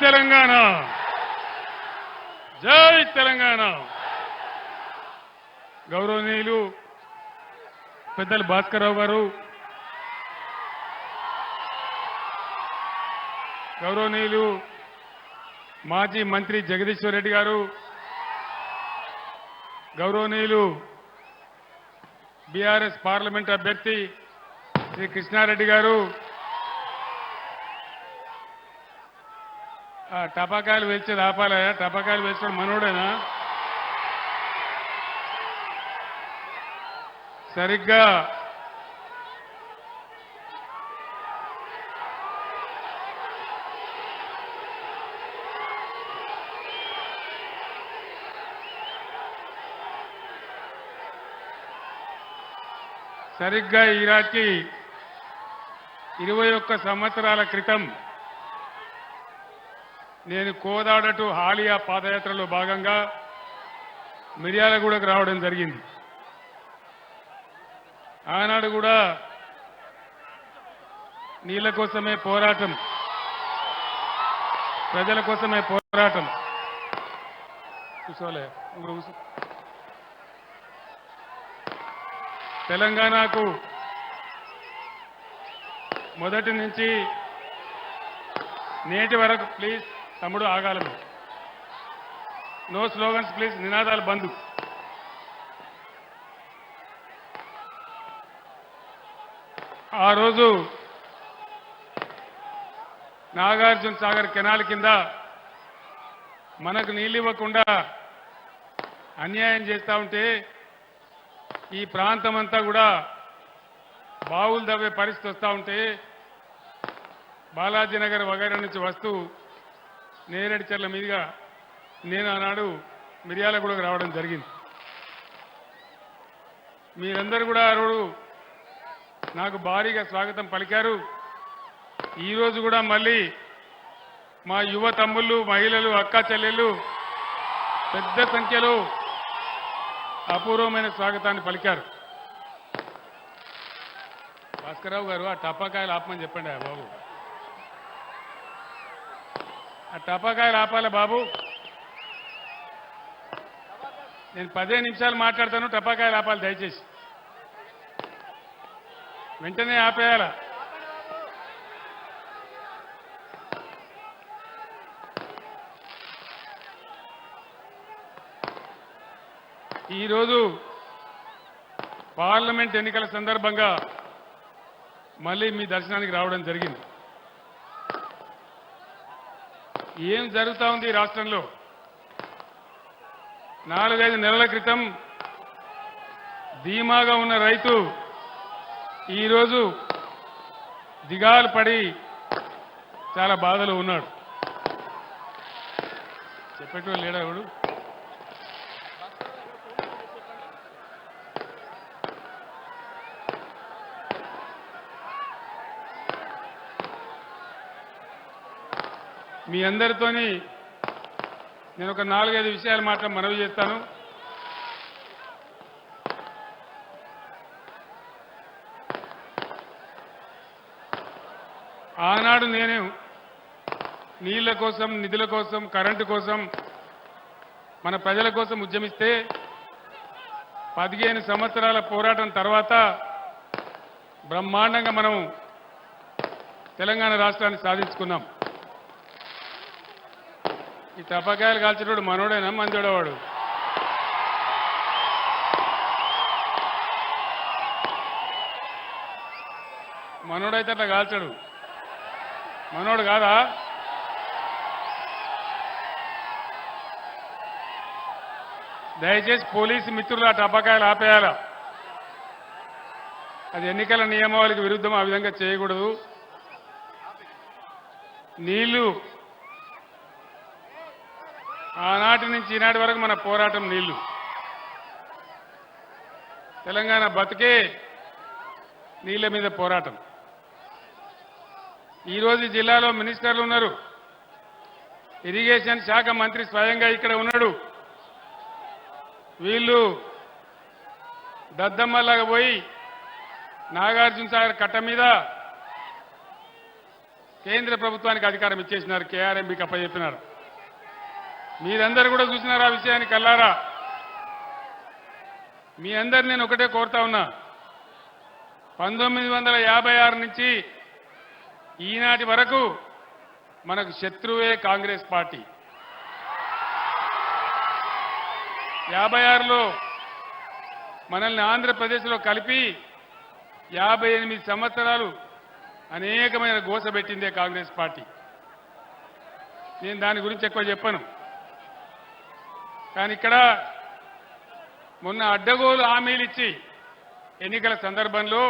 తెలంగాణ, జై తెలంగాణ. గౌరవనీయులు పెద్దలు భాస్కరరావు గారు, గౌరవనీయులు మాజీ మంత్రి జగదీశ్వర్ రెడ్డి గారు, గౌరవనీయులు బీఆర్ఎస్ పార్లమెంట్ అభ్యర్థి శ్రీ కృష్ణారెడ్డి గారు, టపాకాయలు వేల్చేది ఆపాలయా? టపాకాయలు వేసుకోవడం మనోడేనా? సరిగ్గా ఈనాటికి 21 సంవత్సరాల క్రితం నేను కోదాడ టు హాలియా పాదయాత్రలో భాగంగా మిర్యాలగూడకు రావడం జరిగింది. ఆనాడు కూడా నీళ్ల కోసమే పోరాటం, ప్రజల కోసమే పోరాటం. కూర్చోలే, తెలంగాణకు మొదటి నుంచి నేటి వరకు, ప్లీజ్ తమ్ముడు ఆగాలను, నో స్లోగన్స్ ప్లీజ్, నినాదాలు బంద్. ఆ రోజు నాగార్జున సాగర్ కెనాల్ కింద మనకు నీళ్ళు ఇవ్వకుండా అన్యాయం చేస్తూ ఉంటే ఈ ప్రాంతం అంతా కూడా బావులు దవ్వే పరిస్థితి వస్తూ ఉంటే బాలాజీనగర్ వగైరా నుంచి వస్తూ నేరేడుచెర్ల మీదుగా నేను ఆనాడు మిర్యాలగూడకు రావడం జరిగింది. మీరందరూ కూడా ఆ రోజు నాకు భారీగా స్వాగతం పలికారు. ఈరోజు కూడా మళ్ళీ మా యువ తమ్ముళ్ళు, మహిళలు, అక్కా చెల్లెళ్ళు పెద్ద సంఖ్యలో అపూర్వమైన స్వాగతాన్ని పలికారు. భాస్కరరావు గారు, ఆ టపాకాయలు ఆపమని చెప్పండి బాబు, ఆ టపాకాయలు ఆపాలి బాబు. నేను 15 నిమిషాలు మాట్లాడతాను, టపాకాయలు ఆపాలి దయచేసి, వెంటనే ఆపేయాల. ఈరోజు పార్లమెంట్ ఎన్నికల సందర్భంగా మళ్ళీ మీ దర్శనానికి రావడం జరిగింది. ఏం జరుగుతూ ఉంది ఈ రాష్ట్రంలో? 4-5 నెలల క్రితం ధీమాగా ఉన్న రైతు ఈరోజు దిగాలు పడి చాలా బాధలో ఉన్నాడు. చెప్పేటోళ్ళు లేడా ఎవడు? మీ అందరితోని నేను ఒక 4-5 విషయాలు మాత్రం మనవి చేస్తాను. ఆనాడు నేను నీళ్ల కోసం, నిధుల కోసం, కరెంటు కోసం, మన ప్రజల కోసం ఉద్యమిస్తే 15 సంవత్సరాల పోరాటం తర్వాత బ్రహ్మాండంగా మనం తెలంగాణ రాష్ట్రాన్ని సాధించుకున్నాం. ఈ టపాకాయలు కాల్చేటోడు మనోడేనా మందోడవాడు? మనోడైతే అట్లా కాల్చడు, మనోడు కాదా? దయచేసి పోలీసు మిత్రులు ఆ టపాకాయలు ఆపేయాల. అది ఎన్నికల నియమావళికి విరుద్ధం, ఆ విధంగా చేయకూడదు. నీళ్లు ఆనాటి నుంచి ఈనాటి వరకు మన పోరాటం నీళ్లు. తెలంగాణ బతుకే నీళ్ల మీద పోరాటం. ఈరోజు జిల్లాలో మినిస్టర్లు ఉన్నారు, ఇరిగేషన్ శాఖ మంత్రి స్వయంగా ఇక్కడ ఉన్నాడు. వీళ్ళు దద్దమ్మలాగా పోయి నాగార్జున సాగర్ కట్ట మీద కేంద్ర ప్రభుత్వానికి అధికారం ఇచ్చేసినారు, కేఆర్ఎంబీకి అప్పచెప్పినారు. మీరందరూ కూడా చూసినారు ఆ విషయాన్ని కల్లారా. మీ అందరు నేను ఒకటే కోరుతా ఉన్నా, 1956 నుంచి ఈనాటి వరకు మనకు శత్రువే కాంగ్రెస్ పార్టీ. 56లో మనల్ని ఆంధ్రప్రదేశ్లో కలిపి 58 సంవత్సరాలు అనేకమైన గోస పెట్టిందే కాంగ్రెస్ పార్టీ. నేను దాని గురించి ఎక్కువ చెప్పను. కానీ ఇక్కడ మొన్న అడ్డగోలు హామీలు ఇచ్చి ఎన్నికల సందర్భంలో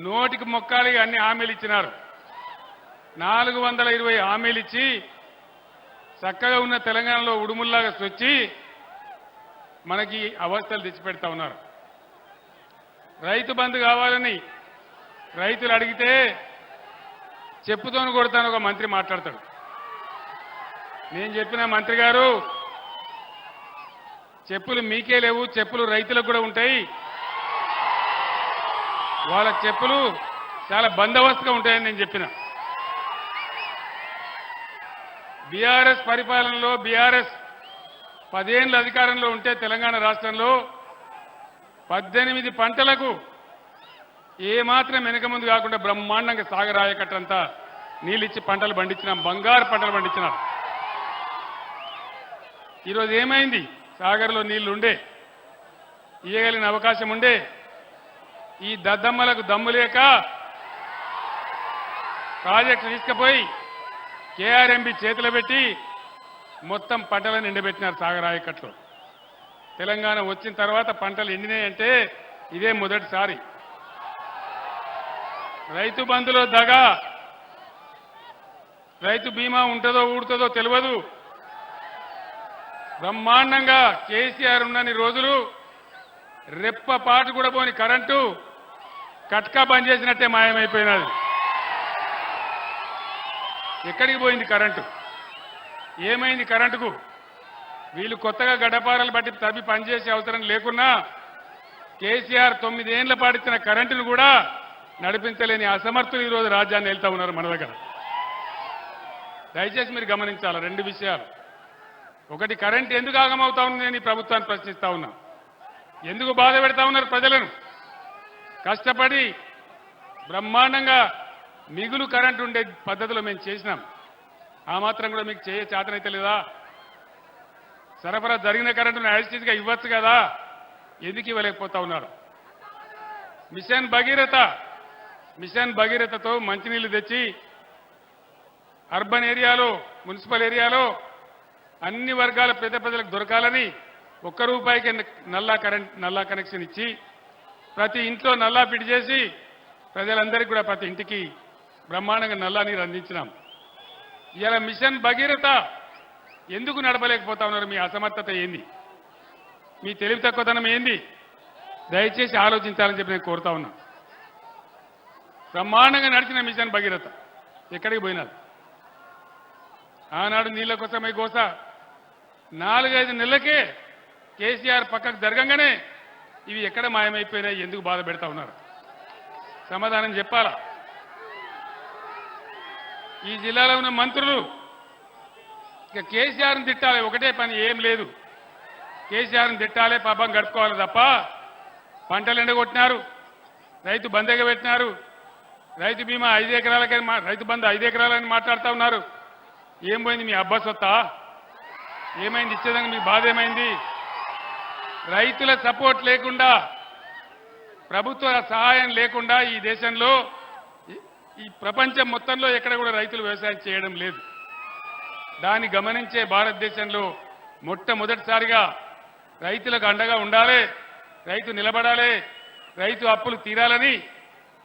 నోటికి మొక్కాలి అన్ని హామీలు ఇచ్చినారు. 420 హామీలు ఇచ్చి చక్కగా ఉన్న తెలంగాణలో ఉడుముల్లాగా వచ్చి మనకి అవస్థలు తెచ్చిపెడతా ఉన్నారు. రైతు బంధు కావాలని రైతులు అడిగితే చెప్పుతోను కొడతాను ఒక మంత్రి మాట్లాడతాడు. నేను చెప్పిన మంత్రి గారు, చెప్పులు మీకే లేవు, చెప్పులు రైతులకు కూడా ఉంటాయి. వాళ్ళ చెప్పులు చాలా బందోబస్తుగా ఉంటాయని నేను చెప్పిన. బీఆర్ఎస్ పరిపాలనలో బీఆర్ఎస్ 10 ఏళ్ళ అధికారంలో ఉంటే తెలంగాణ రాష్ట్రంలో 18 పంటలకు ఏమాత్రం వెనక ముందు కాకుండా బ్రహ్మాండంగా సాగరాయకట్టంతా నీళ్ళిచ్చి పంటలు పండించినాం, బంగారు పంటలు పండించినాం. ఈరోజు ఏమైంది? సాగర్లో నీళ్లు ఉండే, ఇయ్యగలిగిన అవకాశం ఉండే, ఈ దద్దమ్మలకు దమ్ము లేక ప్రాజెక్టు తీసుకుపోయి కేఆర్ఎంబీ చేతిలో పెట్టి మొత్తం పంటలను ఎండబెట్టినారు సాగరాయకట్లో. తెలంగాణ వచ్చిన తర్వాత పంటలు ఎండినాయంటే ఇదే మొదటిసారి. రైతు బంధులో దగా, రైతు బీమా ఉంటుందో ఊడుతుందో తెలియదు. బ్రహ్మాండంగా కేసీఆర్ ఉన్నన్ని రోజులు రెప్పపాటు కూడా పోని కరెంటు కట్కా బంద్ చేసినట్టే మాయమైపోయినది. ఎక్కడికి పోయింది కరెంటు? ఏమైంది కరెంటుకు? వీళ్ళు కొత్తగా గడ్డపారలు బట్టి తవ్వి పనిచేసే అవసరం లేకున్నా కేసీఆర్ 9 ఏళ్ల పాటిచ్చిన కరెంటును కూడా నడిపించలేని అసమర్థులు ఈరోజు రాజ్యాన్ని వెళ్తా ఉన్నారు మన దగ్గర. దయచేసి మీరు గమనించాలి 2 విషయాలు. ఒకటి, కరెంట్ ఎందుకు ఆగమవుతా ఉంది నేను ఈ ప్రభుత్వాన్ని ప్రశ్నిస్తా ఉన్నా. ఎందుకు బాధ పెడతా ఉన్నారు ప్రజలను? కష్టపడి బ్రహ్మాండంగా మిగులు కరెంట్ ఉండే పద్ధతిలో మేము చేసినాం. ఆ మాత్రం కూడా మీకు చేతనైతే లేదా? సరఫరా జరిగిన కరెంటును యాజిటీస్గా ఇవ్వచ్చు కదా, ఎందుకు ఇవ్వలేకపోతా ఉన్నారు? మిషన్ భగీరథతో మంచినీళ్లు తెచ్చి అర్బన్ ఏరియాలో, మున్సిపల్ ఏరియాలో అన్ని వర్గాల పేద ప్రజలకు దొరకాలని ₹1 నల్లా కనెక్షన్ ఇచ్చి ప్రతి ఇంట్లో నల్లా ఫిట్ చేసి ప్రజలందరికీ కూడా ప్రతి ఇంటికి బ్రహ్మాండంగా నల్లా నీరు అందించినాం. ఇలా మిషన్ భగీరథ ఎందుకు నడపలేకపోతా ఉన్నారు? మీ అసమర్థత ఏంది? మీ తెలివి తక్కువతనం ఏంది? దయచేసి ఆలోచించాలని చెప్పి నేను కోరుతా ఉన్నా. బ్రహ్మాండంగా నడిచిన మిషన్ భగీరథ ఎక్కడికి పోయినారు? ఆనాడు నీళ్ల కోసమై గోస 4-5 నెలలకే కేసీఆర్ పక్కకు జరగంగానే ఇవి ఎక్కడ మాయమైపోయినాయి? ఎందుకు బాధ పెడతా ఉన్నారు? సమాధానం చెప్పాలా? ఈ జిల్లాలో ఉన్న మంత్రులు ఇక కేసీఆర్ని తిట్టాలి, ఒకటే పని, ఏం లేదు. కేసీఆర్ని తిట్టాలి, పాపం గడుపుకోవాలి తప్ప పంటలు ఎండగొట్టినారు, రైతు బందెగ పెట్టినారు, రైతు బీమా 5 ఎకరాలకని రైతు బంధు 5 ఎకరాలని మాట్లాడుతూ ఉన్నారు. ఏం పోయింది? మీ అబ్బా సొత్తా ఏమైంది? ఇచ్చేదానికి మీ బాధ ఏమైంది? రైతుల సపోర్ట్ లేకుండా, ప్రభుత్వ సహాయం లేకుండా ఈ దేశంలో, ఈ ప్రపంచం మొత్తంలో ఎక్కడ కూడా రైతులు వ్యవసాయం చేయడం లేదు. దాన్ని గమనించే భారతదేశంలో మొట్టమొదటిసారిగా రైతులకు అండగా ఉండాలి, రైతు నిలబడాలి, రైతు అప్పులు తీరాలని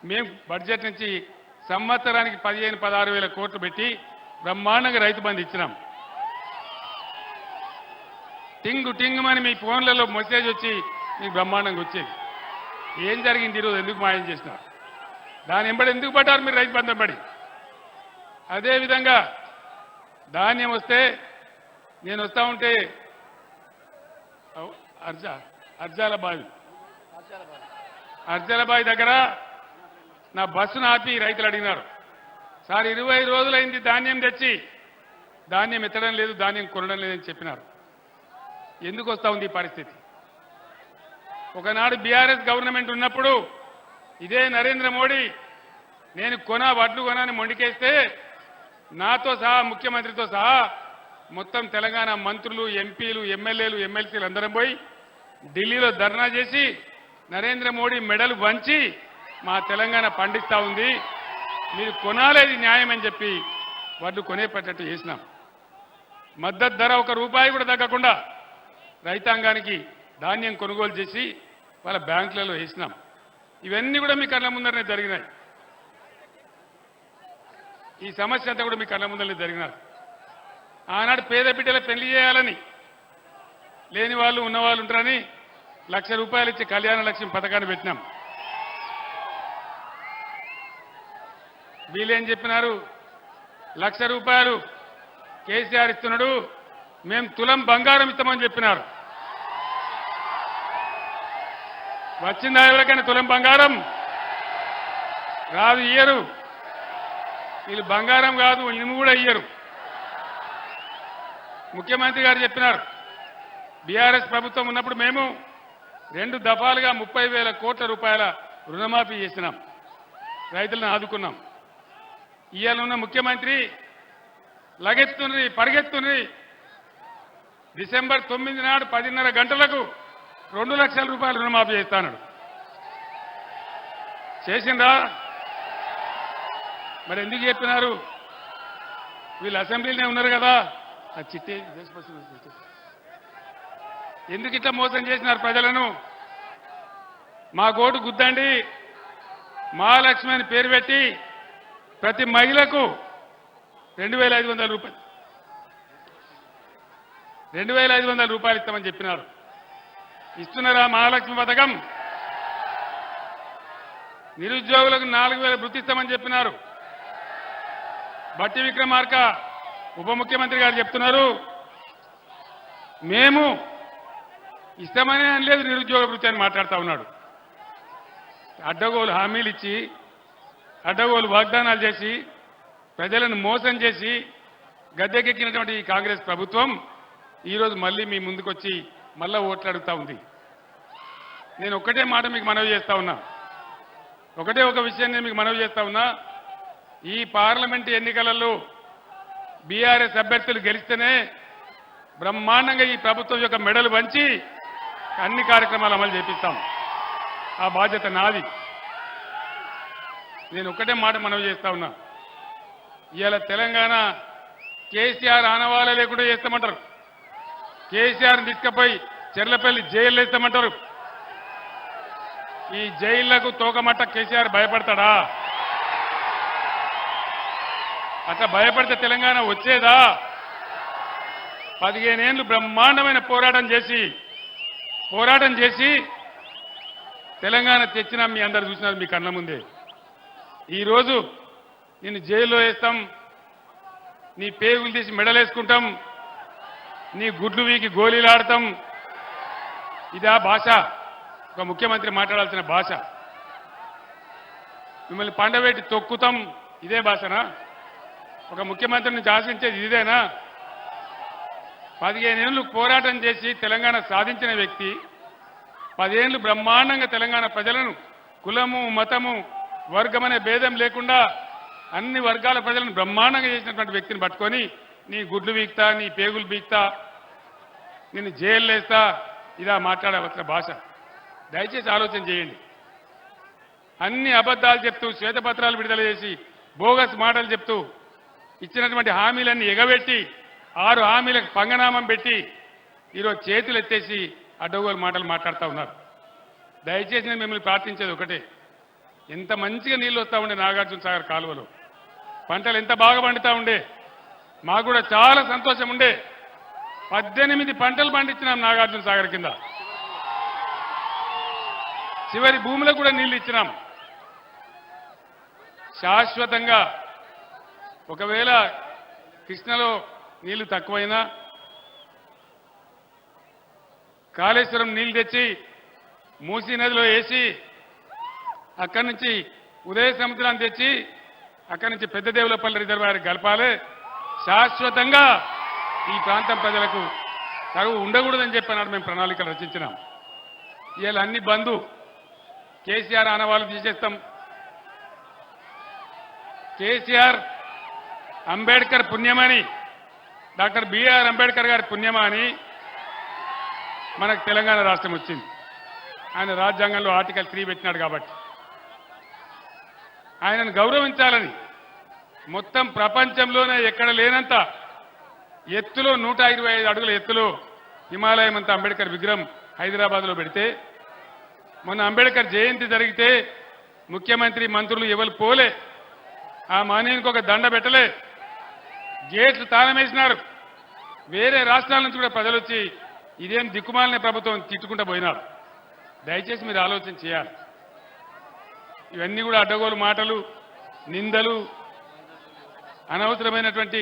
మేము బడ్జెట్ నుంచి సంవత్సరానికి 15-16 వేల కోట్లు పెట్టి బ్రహ్మాండంగా రైతు బంధు ఇచ్చినాం. టింగుమని మీ ఫోన్లలో మెసేజ్ వచ్చి మీకు బ్రహ్మాండంగా వచ్చేది. ఏం జరిగింది ఈరోజు? ఎందుకు మాయం చేసినారు? దాని వెంబడి ఎందుకు పడ్డారు మీరు రైతు బంధం పడి? అదేవిధంగా ధాన్యం వస్తే నేను వస్తా ఉంటే అర్జాలబాయి దగ్గర నా బస్సును ఆపి రైతులు అడిగినారు, సార్ 20 రోజులైంది ధాన్యం తెచ్చి ధాన్యం ఎత్తడం లేదు, ధాన్యం కొనడం లేదని చెప్పినారు. ఎందుకు వస్తూ ఉంది ఈ పరిస్థితి? ఒకనాడు బీఆర్ఎస్ గవర్నమెంట్ ఉన్నప్పుడు ఇదే నరేంద్ర మోడీ నేను వడ్లు కొనని మొండికేస్తే నాతో సహా ముఖ్యమంత్రితో సహా మొత్తం తెలంగాణ మంత్రులు, ఎంపీలు, ఎమ్మెల్యేలు, ఎమ్మెల్సీలు అందరం పోయి ఢిల్లీలో ధర్నా చేసి నరేంద్ర మోడీ మెడలు వంచి మా తెలంగాణ పండిస్తా ఉంది, మీరు కొనాలేది న్యాయం అని చెప్పి వడ్లు కొనేపట్టట్టు చేసినాం. మద్దతు ధర ₹1 కూడా తగ్గకుండా రైతాంగానికి ధాన్యం కొనుగోలు చేసి వాళ్ళ బ్యాంకులలో వేసినాం. ఇవన్నీ కూడా మీ కళ్ళ ముందరనే జరిగినాయి. ఈ సమస్య అంతా కూడా మీ కళ్ళ ముందరనే జరిగినారు. ఆనాడు పేద బిడ్డల పెళ్లి చేయాలని లేని వాళ్ళు ఉన్నవాళ్ళు ఉంటారని ₹1,00,000 ఇచ్చి కళ్యాణ లక్ష్మి పథకాన్ని పెట్టినాం. వీళ్ళేం చెప్పినారు? ₹1,00,000 కేసీఆర్ ఇస్తున్నాడు, మేము తులం బంగారం ఇస్తామని చెప్పినారు. వచ్చిందా ఎవరికైనా తులం బంగారం? రాదు, ఇయ్యరు. వీళ్ళు బంగారం కాదు, ఇనుము కూడా ఇయ్యరు. ముఖ్యమంత్రి గారు చెప్పినారు, బీఆర్ఎస్ ప్రభుత్వం ఉన్నప్పుడు మేము 2 దఫాలుగా 30,000 కోట్ల రూపాయల రుణమాఫీ చేసినాం, రైతులను ఆదుకున్నాం. ఇవాళ ఉన్న ముఖ్యమంత్రి లగెత్తుని పరిగెత్తుని డిసెంబర్ 9 నాడు 10:30 గంటలకు 2 లక్షల రూపాయలు రుణమాఫీ చేస్తాడు. చేసిందా? మరి ఎందుకు చెప్పినారు? వీళ్ళు అసెంబ్లీలోనే ఉన్నారు కదా, ఆ చిట్టి ఎందుకు ఇట్లా మోసం చేసినారు ప్రజలను? మా ఓటు గుద్దండి, మహాలక్ష్మి అని పేరు పెట్టి ప్రతి మహిళకు 2,500 రూపాయలు 2,500 రూపాయలు ఇస్తామని చెప్పినారు. ఇస్తున్నారా మహాలక్ష్మి పథకం? నిరుద్యోగులకు 4,000 వృత్తి ఇస్తామని చెప్పినారు. బట్టి విక్రమార్క ఉప ముఖ్యమంత్రి గారు చెప్తున్నారు, మేము ఇస్తామని అనలేదు నిరుద్యోగ వృత్తి అని మాట్లాడుతూ ఉన్నాడు. అడ్డగోలు హామీలు ఇచ్చి, అడ్డగోలు వాగ్దానాలు చేసి, ప్రజలను మోసం చేసి గద్దెకెక్కినటువంటి ఈ కాంగ్రెస్ ప్రభుత్వం ఈరోజు మళ్ళీ మీ ముందుకొచ్చి మళ్ళా ఓట్లు అడుగుతా ఉంది. నేను ఒక్కటే మాట మీకు మనవి చేస్తా ఉన్నా, ఒకటే ఒక విషయాన్ని మీకు మనవి చేస్తా ఉన్నా. ఈ పార్లమెంటు ఎన్నికలలో బీఆర్ఎస్ అభ్యర్థులు గెలిస్తేనే బ్రహ్మాండంగా ఈ ప్రభుత్వం యొక్క మెడలు వంచి అన్ని కార్యక్రమాలు అమలు చేపిస్తాం. ఆ బాధ్యత నాది. నేను ఒక్కటే మాట మనవి చేస్తా ఉన్నా, ఇవాళ తెలంగాణ కేసీఆర్ ఆనవాళ్ళ లేకుండా చేస్తామంటారు, కేసీఆర్ని తీసుకుపోయి చెర్లపల్లి జైలు వేస్తామంటారు. ఈ జైళ్లకు తోకమట్ట కేసీఆర్ భయపడతాడా? అట్లా భయపడితే తెలంగాణ వచ్చేదా? 15 ఏళ్ళు బ్రహ్మాండమైన పోరాటం చేసి తెలంగాణ తెచ్చినా మీ అందరు చూసినారు మీ కళ్ళ ముందే. ఈరోజు నిన్ను జైల్లో వేస్తాం, నీ పేగులు తీసి మెడలేసుకుంటాం, నీ గుడ్లు వీకి గోళీలు ఆడతాం. ఇదా భాష? ఒక ముఖ్యమంత్రి మాట్లాడాల్సిన భాష? మిమ్మల్ని పండబెట్టి తొక్కుతాం, ఇదే భాషనా? ఒక ముఖ్యమంత్రిని శాసించేది ఇదేనా? 15 ఏళ్ళు పోరాటం చేసి తెలంగాణ సాధించిన వ్యక్తి, 10 ఏళ్ళు బ్రహ్మాండంగా తెలంగాణ ప్రజలను కులము, మతము, వర్గమనే భేదం లేకుండా అన్ని వర్గాల ప్రజలను బ్రహ్మాండంగా చేసినటువంటి వ్యక్తిని పట్టుకొని నీ గుడ్లు బీక్తా, నీ పేగులు బీక్తా, నిన్ను జైలు వేస్తా, ఇదా మాట్లాడవలసిన భాష? దయచేసి ఆలోచన చేయండి. అన్ని అబద్ధాలు చెప్తూ, శ్వేతపత్రాలు విడుదల చేసి, బోగస్ మాటలు చెప్తూ, ఇచ్చినటువంటి హామీలన్నీ ఎగబెట్టి 6 హామీలకు పంగనామం పెట్టి ఈరోజు చేతులు ఎత్తేసి అడ్డగోలు మాటలు మాట్లాడుతూ ఉన్నారు. దయచేసి నేను మిమ్మల్ని ప్రార్థించేది ఒకటే, ఎంత మంచిగా నీళ్ళు వస్తూ ఉండే నాగార్జున సాగర్ కాలువలో, పంటలు ఎంత బాగా పండుతూ ఉండే, మాకు కూడా చాలా సంతోషం ఉండే. 18 పంటలు పండించినాం నాగార్జున సాగర్ కింద, చివరి భూములకు కూడా నీళ్లు ఇచ్చినాం. శాశ్వతంగా ఒకవేళ కృష్ణలో నీళ్లు తక్కువైనా కాళేశ్వరం నీళ్లు తెచ్చి మూసీ నదిలో వేసి అక్కడి నుంచి ఉదయ సముద్రాన్ని తెచ్చి అక్కడి నుంచి పెద్ద దేవులపల్లి రిజర్వాయర్ కలపాలి. శాశ్వతంగా ఈ ప్రాంతం ప్రజలకు కరువు ఉండకూడదని చెప్పినాడు. మేము ప్రణాళికలు రచించినాం. ఇవాళ అన్ని బంధు. కేసీఆర్ ఆనవాళ్ళు తీసేస్తాం. కేసీఆర్ అంబేద్కర్ పుణ్యమని, డాక్టర్ బిఆర్ అంబేద్కర్ గారి పుణ్యమా అని మనకు తెలంగాణ రాష్ట్రం వచ్చింది. ఆయన రాజ్యాంగంలో ఆర్టికల్ 3 పెట్టినాడు కాబట్టి ఆయనను గౌరవించాలని మొత్తం ప్రపంచంలోనే ఎక్కడ లేనంత ఎత్తులో 125 అడుగుల ఎత్తులో హిమాలయం అంతా అంబేద్కర్ విగ్రహం హైదరాబాద్లో పెడితే, మొన్న అంబేద్కర్ జయంతి జరిగితే ముఖ్యమంత్రి మంత్రులు ఎవరు పోలే. ఆ మానవునికి ఒక దండ పెట్టలే. గేట్లు తాళం వేసినారు. వేరే రాష్ట్రాల నుంచి కూడా ప్రజలు వచ్చి ఇదేం దిక్కుమాలిన ప్రభుత్వం తిట్టుకుంటూ పోయినారు. దయచేసి మీరు ఆలోచన చేయాలి. ఇవన్నీ కూడా అడ్డగోలు మాటలు, నిందలు, అనవసరమైనటువంటి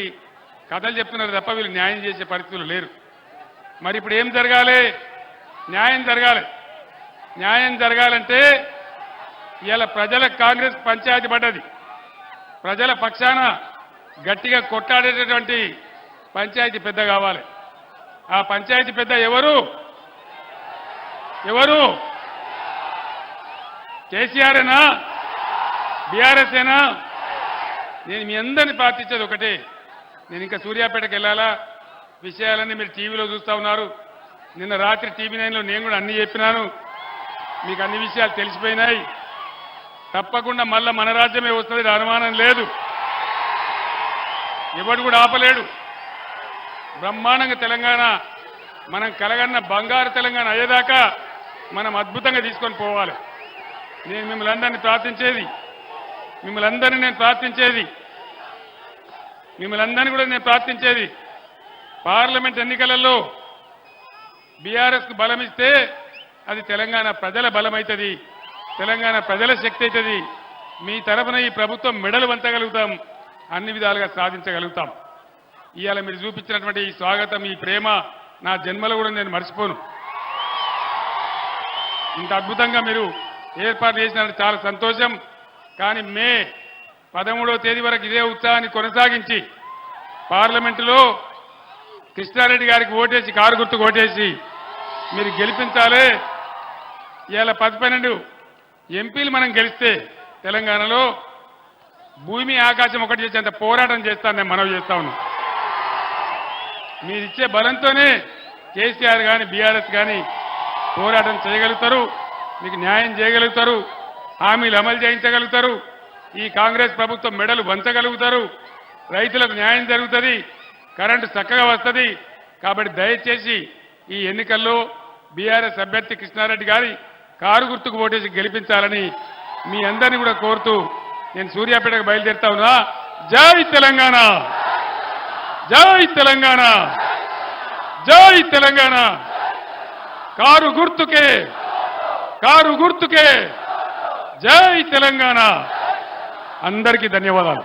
కథలు చెప్తున్నారు తప్ప వీళ్ళు న్యాయం చేసే పరిస్థితులు లేరు. మరి ఇప్పుడు ఏం జరగాలి? న్యాయం జరగాలి. న్యాయం జరగాలంటే ఇవాళ ప్రజలకు కాంగ్రెస్ పంచాయతీ పడ్డది. ప్రజల పక్షాన గట్టిగా కొట్టాడేటటువంటి పంచాయతీ పెద్ద కావాలి. ఆ పంచాయతీ పెద్ద ఎవరు? ఎవరు? కేసీఆర్ఏనా? బీఆర్ఎస్ఏనా? నేను మీ అందరినీ ప్రార్థించేది ఒకటే. నేను ఇంకా సూర్యాపేటకు వెళ్ళాలా? విషయాలన్నీ మీరు టీవీలో చూస్తూ ఉన్నారు. నిన్న రాత్రి టీవీ 9లో నేను కూడా అన్ని చెప్పినాను. మీకు అన్ని విషయాలు తెలిసిపోయినాయి. తప్పకుండా మళ్ళా మన రాజ్యమే వస్తుంది, అనుమానం లేదు. ఎవడు కూడా ఆపలేడు. బ్రహ్మాండంగా తెలంగాణ మనం కలగన్న బంగారు తెలంగాణ అయ్యేదాకా మనం అద్భుతంగా తీసుకొని పోవాలి. నేను మిమ్మల్ని అందరినీ ప్రార్థించేది, మిమ్మల్ని అందరినీ కూడా నేను ప్రార్థించేది, పార్లమెంట్ ఎన్నికలలో బీఆర్ఎస్కు బలం ఇస్తే అది తెలంగాణ ప్రజల బలం అవుతుంది, తెలంగాణ ప్రజల శక్తి అవుతుంది. మీ తరఫున ఈ ప్రభుత్వం మెడలు వంచగలుగుతాం, అన్ని విధాలుగా సాధించగలుగుతాం. ఇవాళ మీరు చూపించినటువంటి ఈ స్వాగతం, ఈ ప్రేమ నా జన్మలో కూడా నేను మర్చిపోను. ఇంత అద్భుతంగా మీరు ఏర్పాటు చేసినట్టు చాలా సంతోషం. కానీ మే 13వ తేదీ వరకు ఇదే ఉత్సాహాన్ని కొనసాగించి పార్లమెంటులో కృష్ణారెడ్డి గారికి ఓటేసి, కారు గుర్తుకు ఓటేసి మీరు గెలిపించాలి. ఇవాళ 10-12 ఎంపీలు మనం గెలిస్తే తెలంగాణలో భూమి ఆకాశం ఒకటి చేసేంత పోరాటం చేస్తాను నేను మనవి చేస్తా ఉన్నాను. మీరిచ్చే బలంతోనే కేసీఆర్ కానీ బీఆర్ఎస్ కానీ పోరాటం చేయగలుగుతారు, మీకు న్యాయం చేయగలుగుతారు, హామీలు అమలు చేయించగలుగుతారు, ఈ కాంగ్రెస్ ప్రభుత్వం మెడలు వంచగలుగుతారు, రైతులకు న్యాయం జరుగుతుంది, కరెంటు చక్కగా వస్తుంది. కాబట్టి దయచేసి ఈ ఎన్నికల్లో బీఆర్ఎస్ అభ్యర్థి కృష్ణారెడ్డి గారి కారు గుర్తుకు ఓటేసి గెలిపించాలని మీ అందరినీ కూడా కోరుతూ నేను సూర్యాపేటకు బయలుదేరుతా ఉన్నా. జై తెలంగాణ, జై తెలంగాణ, జై తెలంగాణ. కారు గుర్తుకే, కారు గుర్తుకే. జై తెలంగాణ. అందరికీ ధన్యవాదాలు.